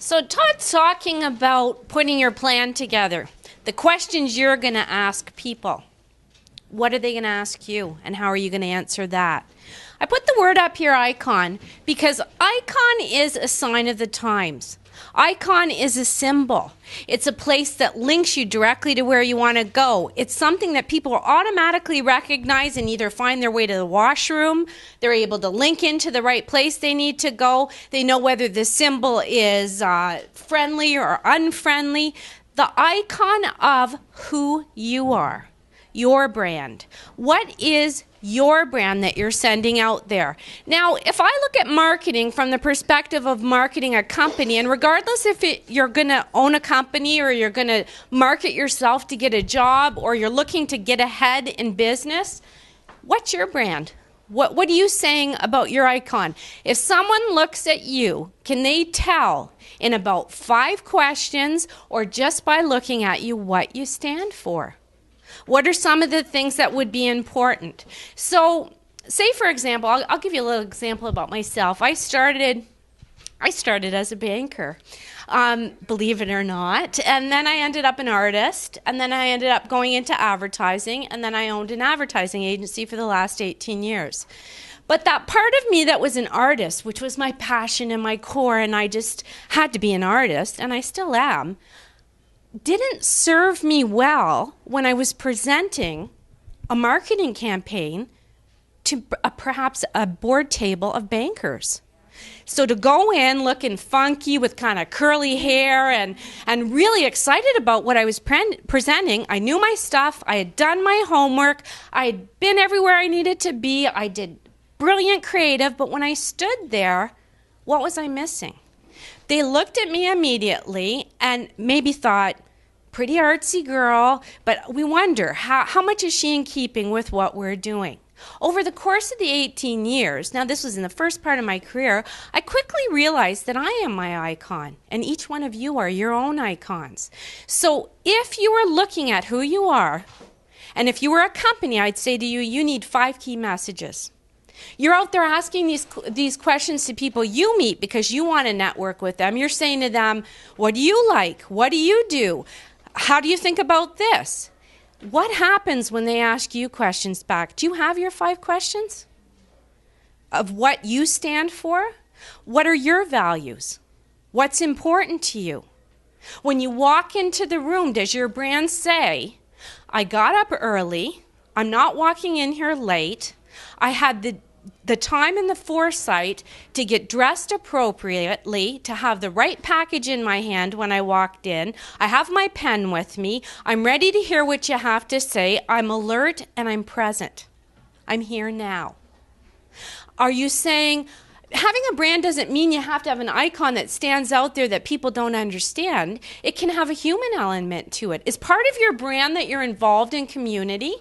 So Todd's talking about putting your plan together. The questions you're going to ask people. What are they going to ask you, and how are you going to answer that? I put the word up here, icon, because icon is a sign of the times. Icon is a symbol. It's a place that links you directly to where you want to go. It's something that people automatically recognize and either find their way to the washroom, they're able to link into the right place they need to go, they know whether the symbol is friendly or unfriendly. The icon of who you are, your brand. What is your brand that you're sending out there? Now, if I look at marketing from the perspective of marketing a company, and regardless if you're going to own a company or you're going to market yourself to get a job or you're looking to get ahead in business, what's your brand? What are you saying about your icon? If someone looks at you, can they tell in about 5 questions or just by looking at you what you stand for? What are some of the things that would be important? So, say for example, I'll give you a little example about myself. I started as a banker, believe it or not, and then I ended up an artist, and then I ended up going into advertising, and then I owned an advertising agency for the last 18 years. But that part of me that was an artist, which was my passion and my core, and I just had to be an artist, and I still am, didn't serve me well when I was presenting a marketing campaign to perhaps a board table of bankers. So to go in looking funky with kind of curly hair and really excited about what I was presenting, I knew my stuff, I had done my homework, I had been everywhere I needed to be, I did brilliant creative, but when I stood there, what was I missing? They looked at me immediately and maybe thought, pretty artsy girl, but we wonder, how much is she in keeping with what we're doing? Over the course of the 18 years, now this was in the first part of my career, I quickly realized that I am my icon, and each one of you are your own icons. So if you are looking at who you are, and if you were a company, I'd say to you, you need 5 key messages. You're out there asking these questions to people you meet because you want to network with them. You're saying to them, what do you like? What do you do? How do you think about this? What happens when they ask you questions back? Do you have your 5 questions of what you stand for? What are your values? What's important to you? When you walk into the room, does your brand say, I got up early, I'm not walking in here late, I had the time and the foresight to get dressed appropriately, to have the right package in my hand when I walked in. I have my pen with me. I'm ready to hear what you have to say. I'm alert and I'm present. I'm here now. Are you saying, having a brand doesn't mean you have to have an icon that stands out there that people don't understand. It can have a human element to it. Is part of your brand that you're involved in community?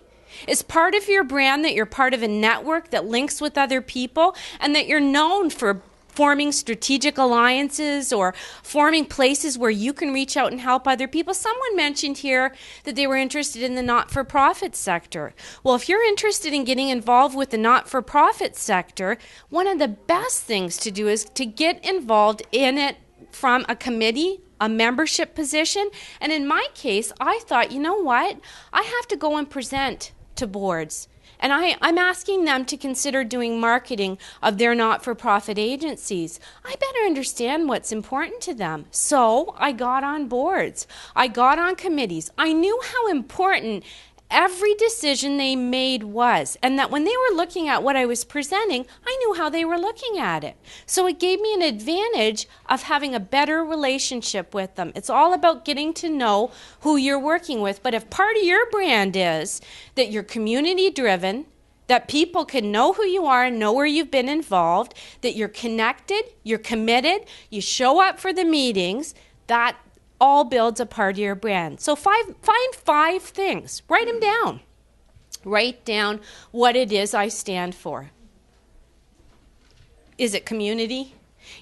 Is part of your brand that you're part of a network that links with other people and that you're known for forming strategic alliances or forming places where you can reach out and help other people? Someone mentioned here that they were interested in the not-for-profit sector. Well, if you're interested in getting involved with the not-for-profit sector, one of the best things to do is to get involved in it from a committee, a membership position. And in my case, I thought, you know what? I have to go and present to boards. And I'm asking them to consider doing marketing of their not-for-profit agencies. I better understand what's important to them. So I got on boards. I got on committees. I knew how important every decision they made was, and that when they were looking at what I was presenting, I knew how they were looking at it. So it gave me an advantage of having a better relationship with them. It's all about getting to know who you're working with. But if part of your brand is that you're community driven, that people can know who you are and know where you've been involved, that you're connected, you're committed, you show up for the meetings, that all builds a part of your brand. So find 5 things. Write them down. Write down what it is I stand for. Is it community?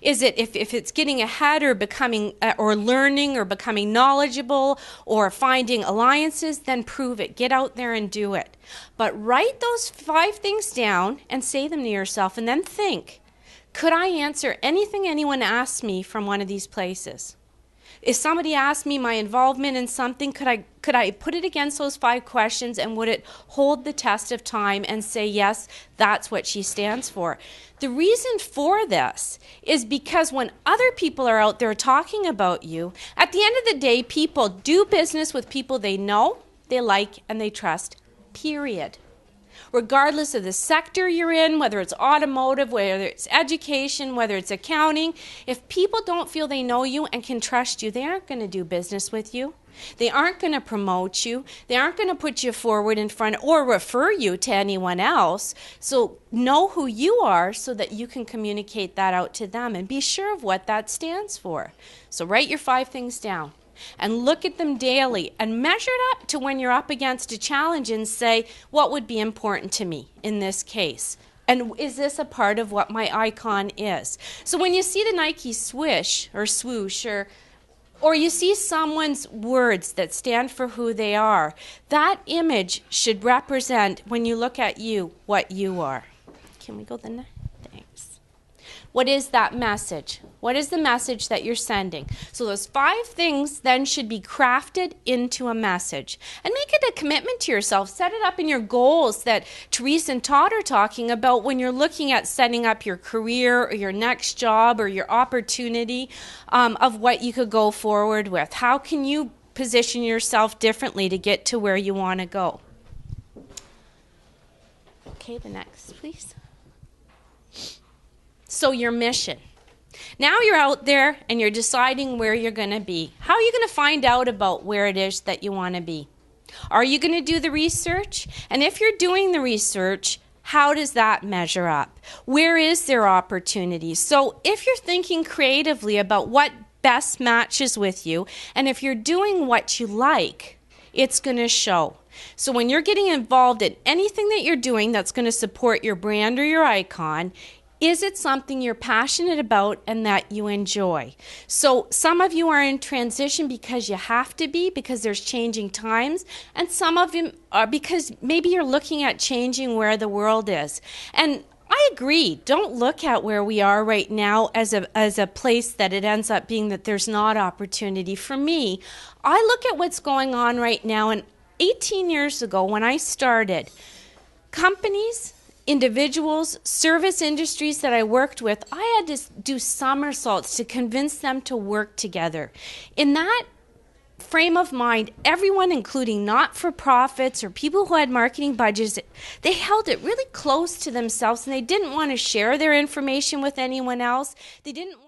Is it if it's getting ahead or becoming or learning or becoming knowledgeable or finding alliances, then prove it. Get out there and do it. But write those 5 things down and say them to yourself, and then think Could I answer anything anyone asked me from one of these places? If somebody asked me my involvement in something, could I put it against those 5 questions, and would it hold the test of time and say, yes, that's what she stands for? The reason for this is because when other people are out there talking about you, at the end of the day, people do business with people they know, they like, and they trust, period. Regardless of the sector you're in, whether it's automotive, whether it's education, whether it's accounting, if people don't feel they know you and can trust you, they aren't going to do business with you. They aren't going to promote you. They aren't going to put you forward in front or refer you to anyone else. So know who you are so that you can communicate that out to them and be sure of what that stands for. So write your 5 things down and look at them daily and measure it up to when you're up against a challenge and say, what would be important to me in this case? And is this a part of what my icon is? So when you see the Nike swish or swoosh or you see someone's words that stand for who they are, that image should represent, when you look at you, what you are. Can we go the next? Thanks. What is that message? What is the message that you're sending? So those 5 things then should be crafted into a message. And make it a commitment to yourself. Set it up in your goals that Therese and Todd are talking about when you're looking at setting up your career or your next job or your opportunity of what you could go forward with. How can you position yourself differently to get to where you want to go? Okay, the next, please. So your mission. Now you're out there and you're deciding where you're going to be. How are you going to find out about where it is that you want to be? Are you going to do the research? And if you're doing the research, how does that measure up? Where is there opportunities? So if you're thinking creatively about what best matches with you, and if you're doing what you like, it's going to show. So when you're getting involved in anything that you're doing that's going to support your brand or your icon, is it something you're passionate about and that you enjoy? So some of you are in transition because you have to be, because there's changing times, and some of you are because maybe you're looking at changing where the world is. And I agree, don't look at where we are right now as a place that it ends up being that there's not opportunity. For me, I look at what's going on right now, and 18 years ago when I started, companies, individuals, service industries that I worked with, I had to do somersaults to convince them to work together. In that frame of mind, everyone, including not-for-profits or people who had marketing budgets, they held it really close to themselves and they didn't want to share their information with anyone else. They didn't